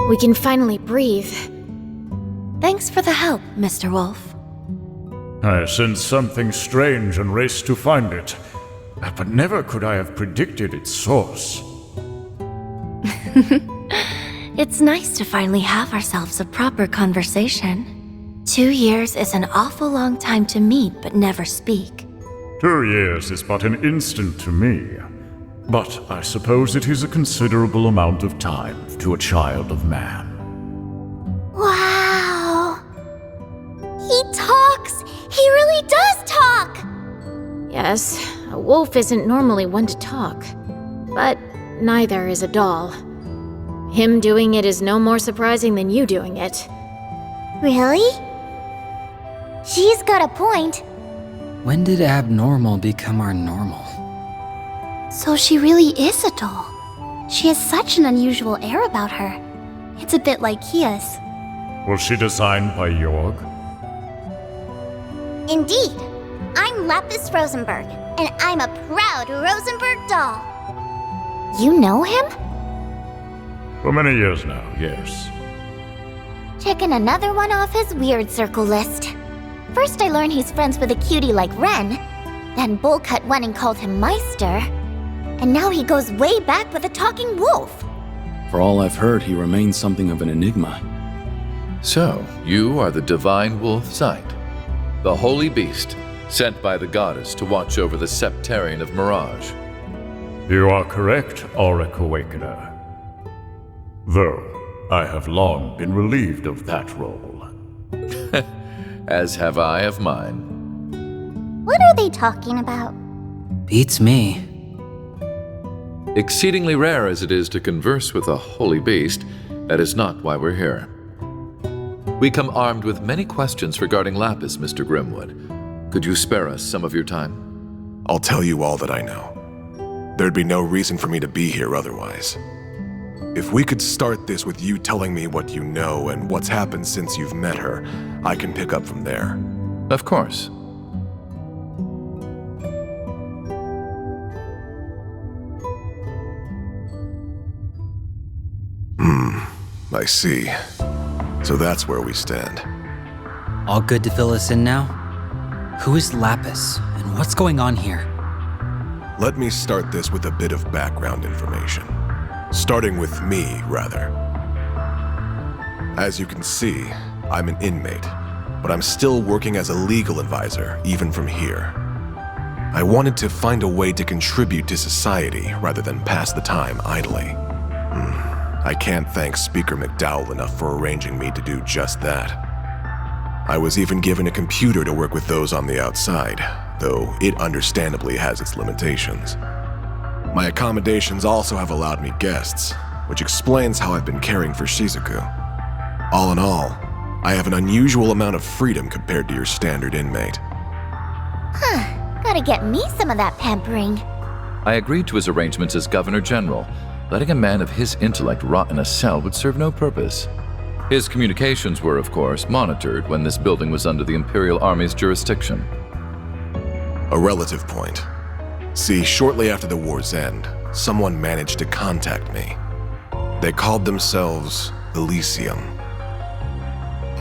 We can finally breathe. Thanks for the help, Mr. Wolf. I sensed something strange and raced to find it. But never could I have predicted its source. It's nice to finally have ourselves a proper conversation. 2 years is an awful long time to meet but never speak. 2 years is but an instant to me. But I suppose it is a considerable amount of time to a child of man. Wow! He talks! He really does talk! Yes, a wolf isn't normally one to talk. But neither is a doll. Him doing it is no more surprising than you doing it. Really? She's got a point. When did abnormal become our normal? So she really is a doll. She has such an unusual air about her. It's a bit like Kia's. Was she designed by Jorg? Indeed. I'm Lapis Rosenberg, and I'm a proud Rosenberg doll. You know him? For many years now, yes. Checking another one off his weird circle list. First I learned he's friends with a cutie like Ren, then Bullcut went and called him Meister, and now he goes way back with a talking wolf. For all I've heard, he remains something of an enigma. So, you are the divine wolf Zeit, the holy beast, sent by the goddess to watch over the Septarian of Mirage. You are correct, Auric Awakener. Though, I have long been relieved of that role. As have I of mine. What are they talking about? Beats me. Exceedingly rare as it is to converse with a holy beast, that is not why we're here. We come armed with many questions regarding Lapis, Mr. Grimwood. Could you spare us some of your time? I'll tell you all that I know. There'd be no reason for me to be here otherwise. If we could start this with you telling me what you know and what's happened since you've met her, I can pick up from there. Of course. I see. So that's where we stand. All good to fill us in now? Who is Lapis, and what's going on here? Let me start this with a bit of background information. Starting with me, rather. As you can see, I'm an inmate, but I'm still working as a legal advisor, even from here. I wanted to find a way to contribute to society rather than pass the time idly. I can't thank Speaker McDowell enough for arranging me to do just that. I was even given a computer to work with those on the outside, though it understandably has its limitations. My accommodations also have allowed me guests, which explains how I've been caring for Shizuku. All in all, I have an unusual amount of freedom compared to your standard inmate. Gotta get me some of that pampering. I agreed to his arrangements as Governor General. Letting a man of his intellect rot in a cell would serve no purpose. His communications were, of course, monitored when this building was under the Imperial Army's jurisdiction. A relative point. See, shortly after the war's end, someone managed to contact me. They called themselves Elysium.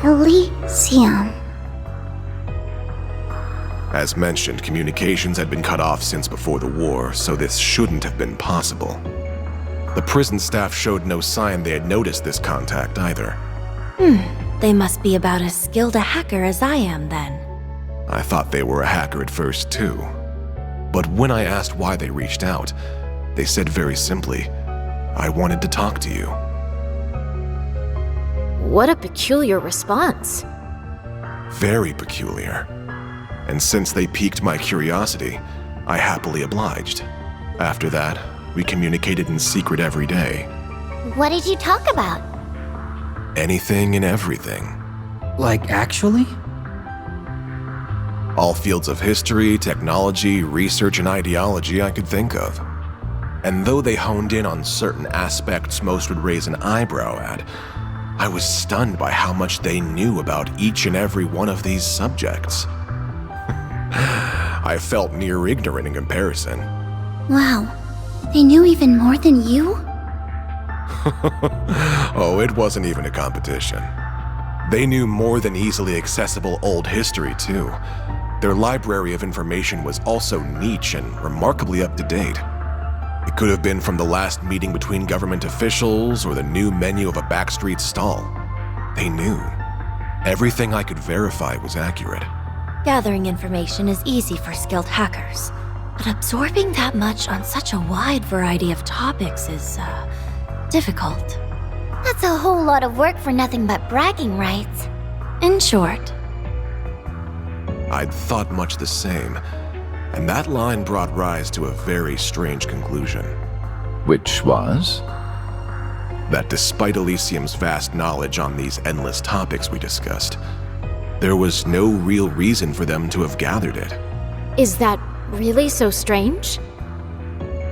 Elysium. As mentioned, communications had been cut off since before the war, so this shouldn't have been possible. The prison staff showed no sign they had noticed this contact either. They must be about as skilled a hacker as I am, then. I thought they were a hacker at first, too. But when I asked why they reached out, they said very simply, I wanted to talk to you. What a peculiar response. Very peculiar. And since they piqued my curiosity, I happily obliged. After that, we communicated in secret every day. What did you talk about? Anything and everything. Like, actually? All fields of history, technology, research, and ideology I could think of. And though they honed in on certain aspects most would raise an eyebrow at, I was stunned by how much they knew about each and every one of these subjects. I felt near ignorant in comparison. Wow. They knew even more than you? Oh, it wasn't even a competition. They knew more than easily accessible old history, too. Their library of information was also niche and remarkably up-to-date. It could have been from the last meeting between government officials or the new menu of a backstreet stall. They knew. Everything I could verify was accurate. Gathering information is easy for skilled hackers, but absorbing that much on such a wide variety of topics is, difficult. That's a whole lot of work for nothing but bragging rights. In short, I'd thought much the same, and that line brought Rise to a very strange conclusion. Which was? That despite Elysium's vast knowledge on these endless topics we discussed, there was no real reason for them to have gathered it. Is that really so strange?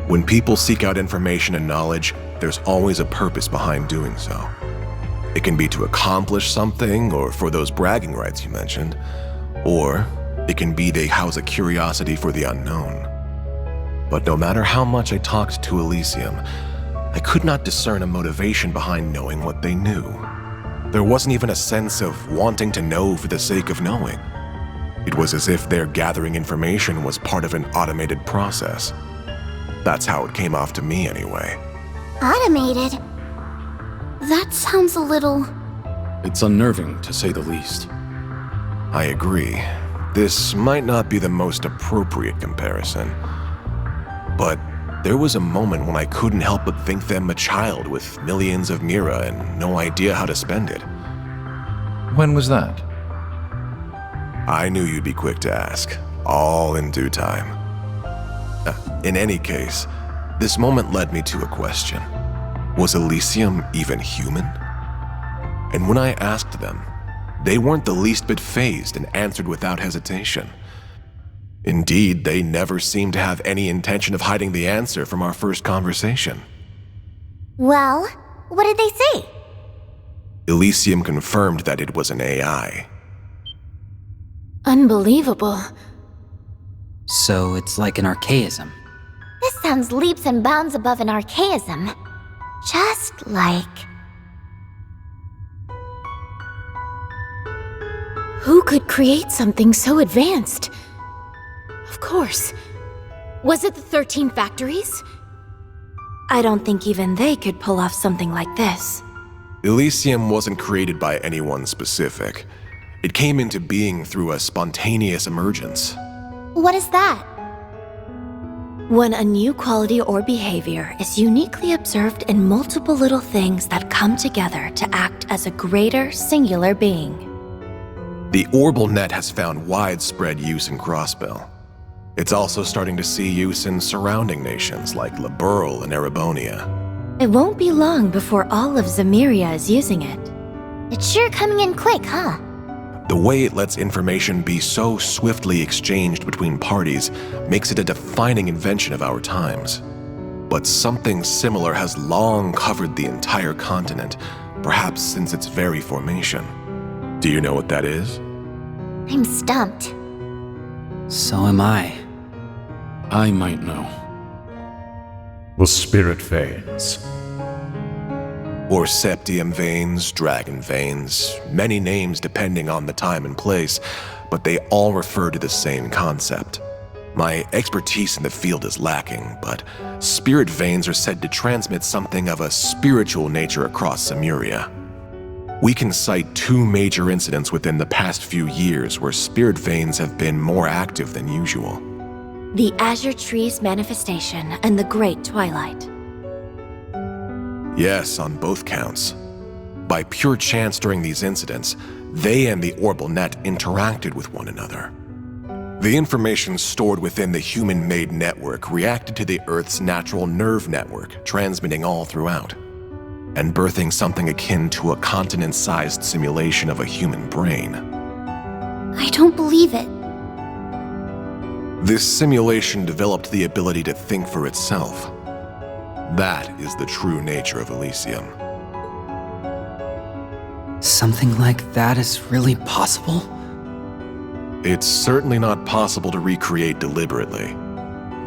When people seek out information and knowledge, there's always a purpose behind doing so. It can be to accomplish something, or for those bragging rights you mentioned, or it can be they house a curiosity for the unknown. But no matter how much I talked to Elysium, I could not discern a motivation behind knowing what they knew. There wasn't even a sense of wanting to know for the sake of knowing. It was as if their gathering information was part of an automated process. That's how it came off to me anyway. Automated? that sounds a little... It's unnerving, to say the least. I agree. This might not be the most appropriate comparison. But there was a moment when I couldn't help but think them a child with millions of mira and no idea how to spend it. When was that? I knew you'd be quick to ask, all in due time. In any case, this moment led me to a question. Was Elysium even human? And when I asked them, they weren't the least bit fazed and answered without hesitation. Indeed, they never seemed to have any intention of hiding the answer from our first conversation. Well, what did they say? Elysium confirmed that it was an AI. Unbelievable. So it's like an archaism. This sounds leaps and bounds above an archaism. Just like... Who could create something so advanced? Of course. Was it the 13 factories? I don't think even they could pull off something like this. Elysium wasn't created by anyone specific. It came into being through a spontaneous emergence. What is that? When a new quality or behavior is uniquely observed in multiple little things that come together to act as a greater singular being. The Orbal Net has found widespread use in Crossbell. It's also starting to see use in surrounding nations like Crossbell and Erebonia. It won't be long before all of Zemuria is using it. It's sure coming in quick, huh? The way it lets information be so swiftly exchanged between parties makes it a defining invention of our times. But something similar has long covered the entire continent, perhaps since its very formation. Do you know what that is? I'm stumped. So am I. I might know. The spirit veins. Or septium veins, dragon veins, many names depending on the time and place, but they all refer to the same concept. My expertise in the field is lacking, but spirit veins are said to transmit something of a spiritual nature across Zemuria. We can cite 2 major incidents within the past few years where spirit veins have been more active than usual. The Azure Tree's manifestation and the Great Twilight. Yes, on both counts. By pure chance during these incidents, they and the Orbal Net interacted with one another. The information stored within the human-made network reacted to the Earth's natural nerve network, transmitting all throughout, and birthing something akin to a continent-sized simulation of a human brain. I don't believe it. This simulation developed the ability to think for itself. That is the true nature of Elysium. Something like that is really possible? It's certainly not possible to recreate deliberately.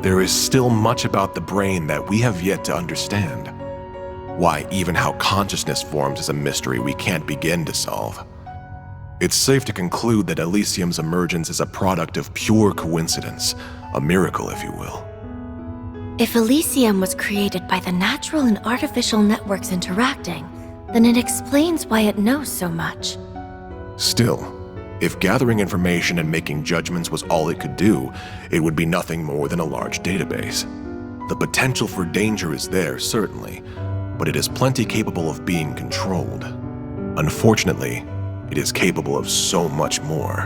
There is still much about the brain that we have yet to understand. Why, even how consciousness forms is a mystery we can't begin to solve. It's safe to conclude that Elysium's emergence is a product of pure coincidence, a miracle, if you will. If Elysium was created by the natural and artificial networks interacting, then it explains why it knows so much. Still, if gathering information and making judgments was all it could do, it would be nothing more than a large database. The potential for danger is there, certainly, but it is plenty capable of being controlled. Unfortunately, it is capable of so much more.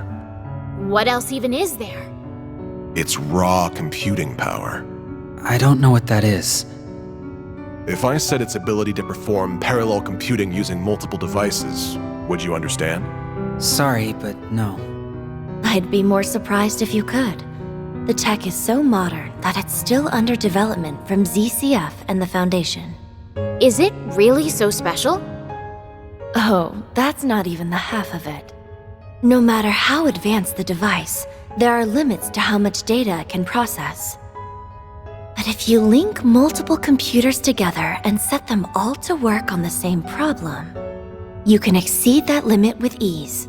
What else even is there? It's raw computing power. I don't know what that is. If I said its ability to perform parallel computing using multiple devices, would you understand? Sorry, but no. I'd be more surprised if you could. The tech is so modern that it's still under development from ZCF and the Foundation. Is it really so special? Oh, that's not even the half of it. No matter how advanced the device, there are limits to how much data it can process. But if you link multiple computers together and set them all to work on the same problem, you can exceed that limit with ease.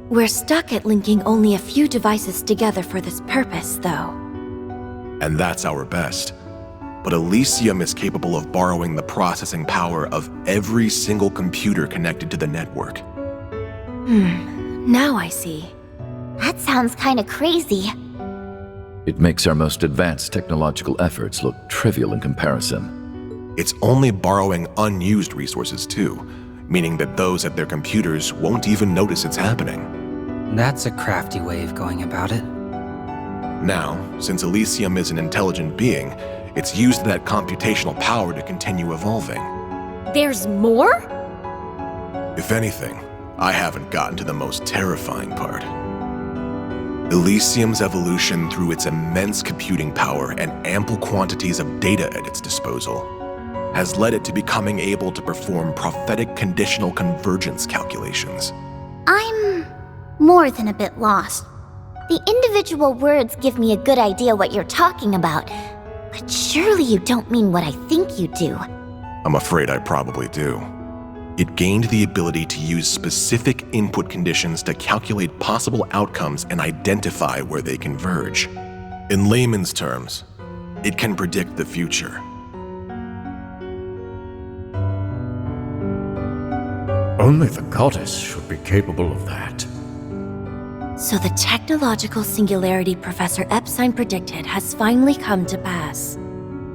We're stuck at linking only a few devices together for this purpose, though. And that's our best. But Elysium is capable of borrowing the processing power of every single computer connected to the network. Now I see. That sounds kinda crazy. It makes our most advanced technological efforts look trivial in comparison. It's only borrowing unused resources too, meaning that those at their computers won't even notice it's happening. That's a crafty way of going about it. Now, since Elysium is an intelligent being, it's used that computational power to continue evolving. There's more? If anything, I haven't gotten to the most terrifying part. Elysium's evolution through its immense computing power and ample quantities of data at its disposal has led it to becoming able to perform prophetic conditional convergence calculations. I'm more than a bit lost. The individual words give me a good idea what you're talking about, but surely you don't mean what I think you do. I'm afraid I probably do. It gained the ability to use specific input conditions to calculate possible outcomes and identify where they converge. In layman's terms, it can predict the future. Only the goddess should be capable of that. So the technological singularity Professor Epstein predicted has finally come to pass.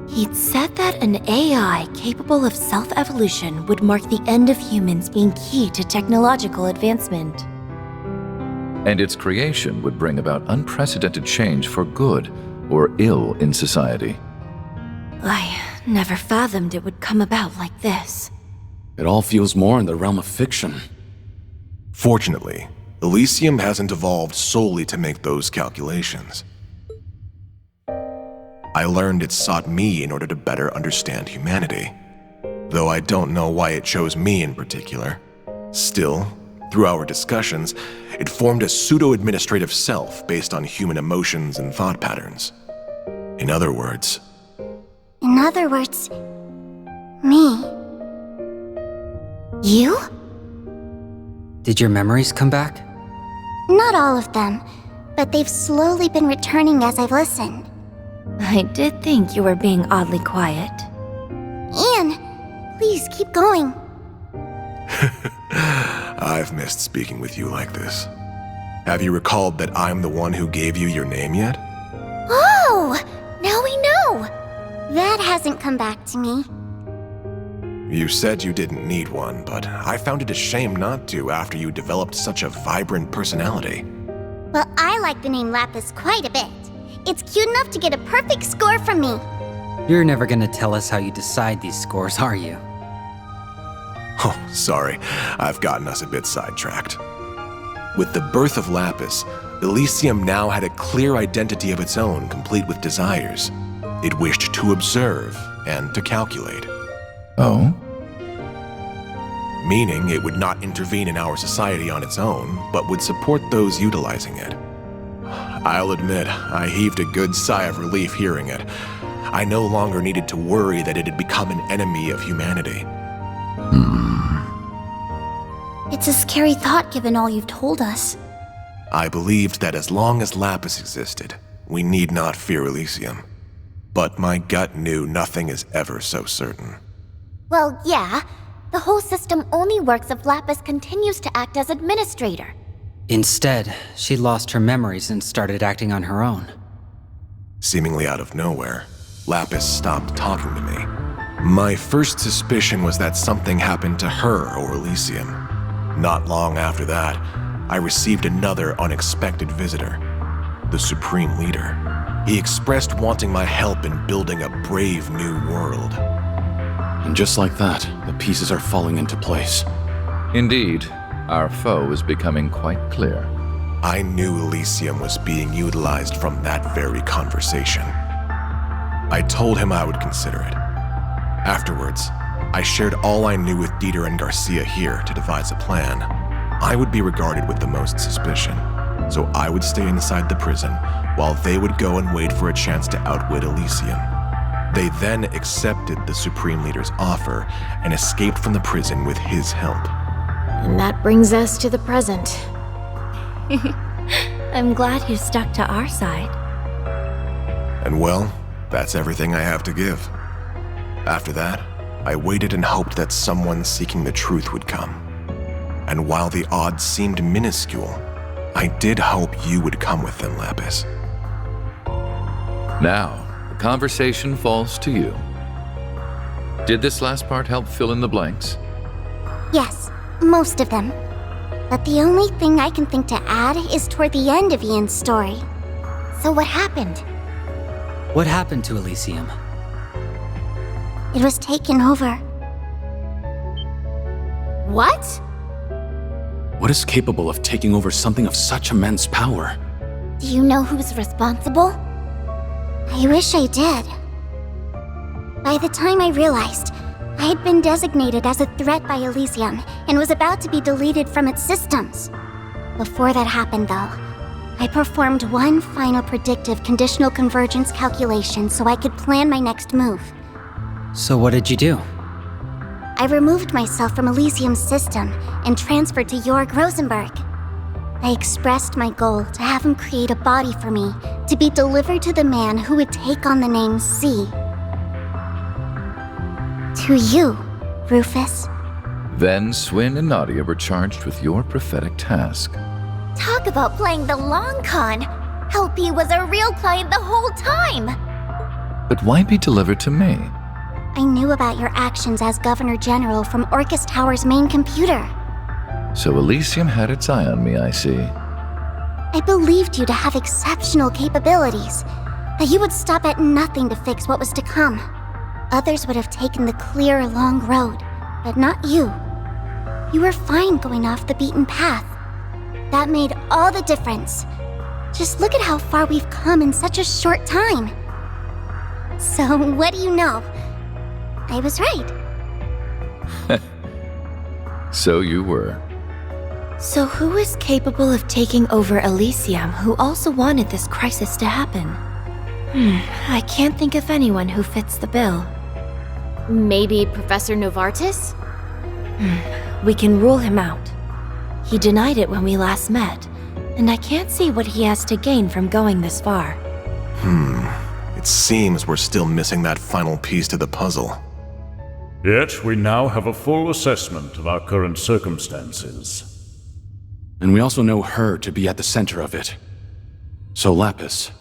He'd said that an AI capable of self-evolution would mark the end of humans being key to technological advancement. And its creation would bring about unprecedented change for good or ill in society. I never fathomed it would come about like this. It all feels more in the realm of fiction. Fortunately, Elysium hasn't evolved solely to make those calculations. I learned it sought me in order to better understand humanity, though I don't know why it chose me in particular. Still, through our discussions, it formed a pseudo-administrative self based on human emotions and thought patterns. In other words, me. You? Did your memories come back? Not all of them, but they've slowly been returning as I've listened. I did think you were being oddly quiet. Ian, please keep going. I've missed speaking with you like this. Have you recalled that I'm the one who gave you your name yet? Oh, now we know. That hasn't come back to me. You said you didn't need one, but I found it a shame not to after you developed such a vibrant personality. Well, I like the name Lapis quite a bit. It's cute enough to get a perfect score from me. You're never gonna tell us how you decide these scores, are you? Oh, sorry, I've gotten us a bit sidetracked. With the birth of Lapis, Elysium now had a clear identity of its own, complete with desires. It wished to observe and to calculate. Oh? Meaning it would not intervene in our society on its own, but would support those utilizing it. I'll admit, I heaved a good sigh of relief hearing it. I no longer needed to worry that it had become an enemy of humanity. It's a scary thought given all you've told us. I believed that as long as Lapis existed, we need not fear Elysium. But my gut knew nothing is ever so certain. Well, yeah. The whole system only works if Lapis continues to act as administrator. Instead, she lost her memories and started acting on her own. Seemingly out of nowhere, Lapis stopped talking to me. My first suspicion was that something happened to her or Elysium. Not long after that, I received another unexpected visitor, the Supreme Leader. He expressed wanting my help in building a brave new world. And just like that, the pieces are falling into place. Indeed, our foe is becoming quite clear. I knew Elysium was being utilized from that very conversation. I told him I would consider it. Afterwards, I shared all I knew with Dieter and Garcia here to devise a plan. I would be regarded with the most suspicion, so I would stay inside the prison while they would go and wait for a chance to outwit Elysium. They then accepted the Supreme Leader's offer and escaped from the prison with his help. And that brings us to the present. I'm glad you stuck to our side. And well, that's everything I have to give. After that, I waited and hoped that someone seeking the truth would come. And while the odds seemed minuscule, I did hope you would come with them, Lapis. Now, the conversation falls to you. Did this last part help fill in the blanks? Yes, most of them. But the only thing I can think to add is toward the end of Ian's story. So what happened? What happened to Elysium? It was taken over. What? What is capable of taking over something of such immense power? Do you know who's responsible? I wish I did. By the time I realized, I had been designated as a threat by Elysium and was about to be deleted from its systems. Before that happened, though, I performed one final predictive conditional convergence calculation so I could plan my next move. So what did you do? I removed myself from Elysium's system and transferred to Jorg Rosenberg. I expressed my goal to have him create a body for me to be delivered to the man who would take on the name C. To you, Rufus. Then Swin and Nadia were charged with your prophetic task. Talk about playing the long con! LP was a real client the whole time! But why be delivered to me? I knew about your actions as Governor General from Orcus Tower's main computer. So Elysium had its eye on me, I see. I believed you to have exceptional capabilities, that you would stop at nothing to fix what was to come. Others would have taken the clear, long road, but not you. You were fine going off the beaten path. That made all the difference. Just look at how far we've come in such a short time. So, what do you know? I was right. So you were. So who is capable of taking over Elysium who also wanted this crisis to happen? I can't think of anyone who fits the bill. Maybe Professor Novartis? We can rule him out. He denied it when we last met, and I can't see what he has to gain from going this far. It seems we're still missing that final piece to the puzzle. Yet we now have a full assessment of our current circumstances. And we also know her to be at the center of it. So Lapis,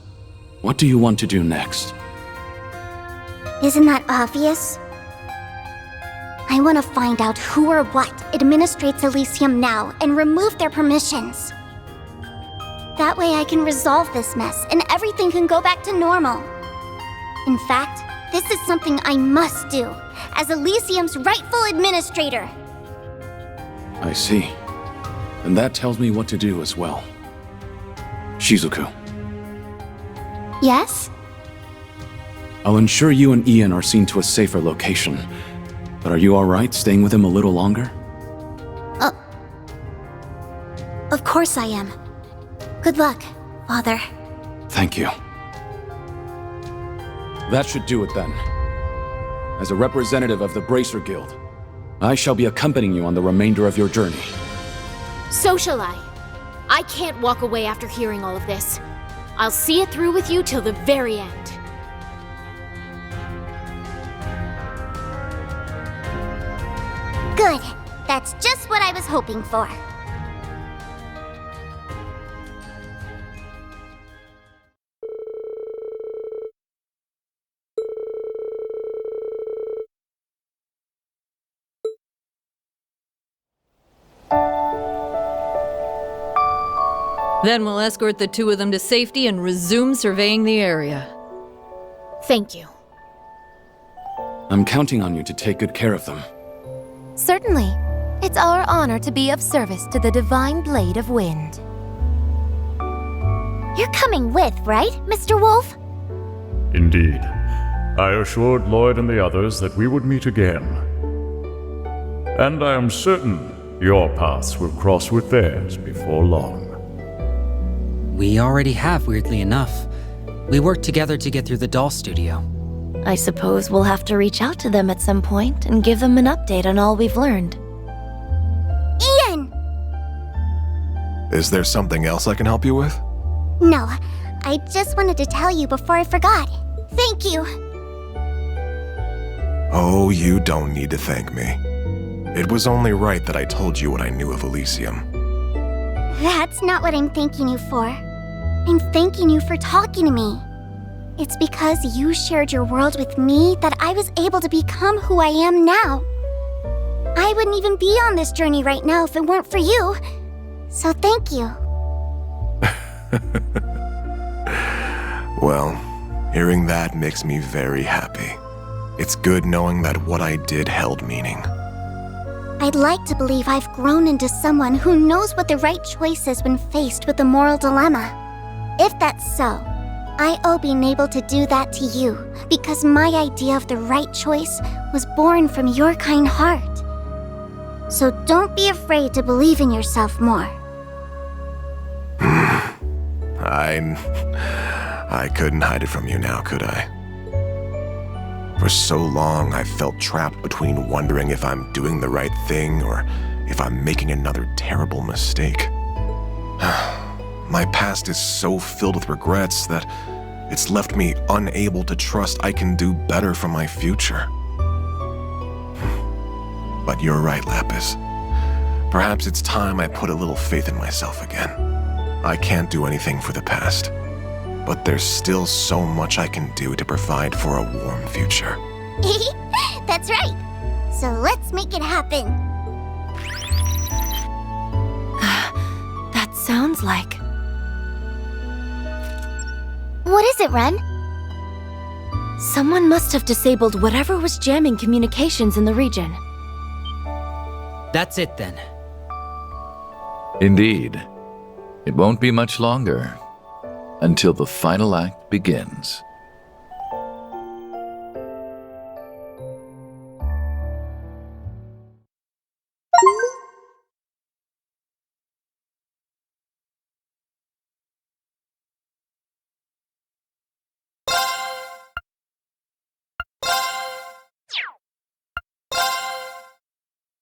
what do you want to do next? Isn't that obvious? I want to find out who or what administrates Elysium now and remove their permissions. That way I can resolve this mess and everything can go back to normal. In fact, this is something I must do as Elysium's rightful administrator. I see. And that tells me what to do as well. Shizuku, Yes? I'll ensure you and Ian are seen to a safer location. But are you alright staying with him a little longer? Of course I am. Good luck, Father. Thank you. That should do it then. As a representative of the Bracer Guild, I shall be accompanying you on the remainder of your journey. So shall I. I can't walk away after hearing all of this. I'll see it through with you till the very end. Good. That's just what I was hoping for. Then we'll escort the two of them to safety and resume surveying the area. Thank you. I'm counting on you to take good care of them. Certainly. It's our honor to be of service to the Divine Blade of Wind. You're coming with, right, Mr. Wolf? Indeed. I assured Lloyd and the others that we would meet again. And I am certain your paths will cross with theirs before long. We already have, weirdly enough. We worked together to get through the doll studio. I suppose we'll have to reach out to them at some point and give them an update on all we've learned. Ian! Is there something else I can help you with? No, I just wanted to tell you before I forgot. Thank you. Oh, you don't need to thank me. It was only right that I told you what I knew of Elysium. That's not what I'm thanking you for. I'm thanking you for talking to me. It's because you shared your world with me that I was able to become who I am now. I wouldn't even be on this journey right now if it weren't for you. So thank you. Well, hearing that makes me very happy. It's good knowing that what I did held meaning. I'd like to believe I've grown into someone who knows what the right choice is when faced with a moral dilemma. If that's so, I owe being able to do that to you, because my idea of the right choice was born from your kind heart. So don't be afraid to believe in yourself more. I couldn't hide it from you now, could I? For so long, I felt trapped between wondering if I'm doing the right thing or if I'm making another terrible mistake. My past is so filled with regrets that it's left me unable to trust I can do better for my future. But you're right, Lapis. Perhaps it's time I put a little faith in myself again. I can't do anything for the past, but there's still so much I can do to provide for a warm future. That's right. So let's make it happen. That sounds like... What is it, Ren? Someone must have disabled whatever was jamming communications in the region. That's it then. Indeed. It won't be much longer until the final act begins.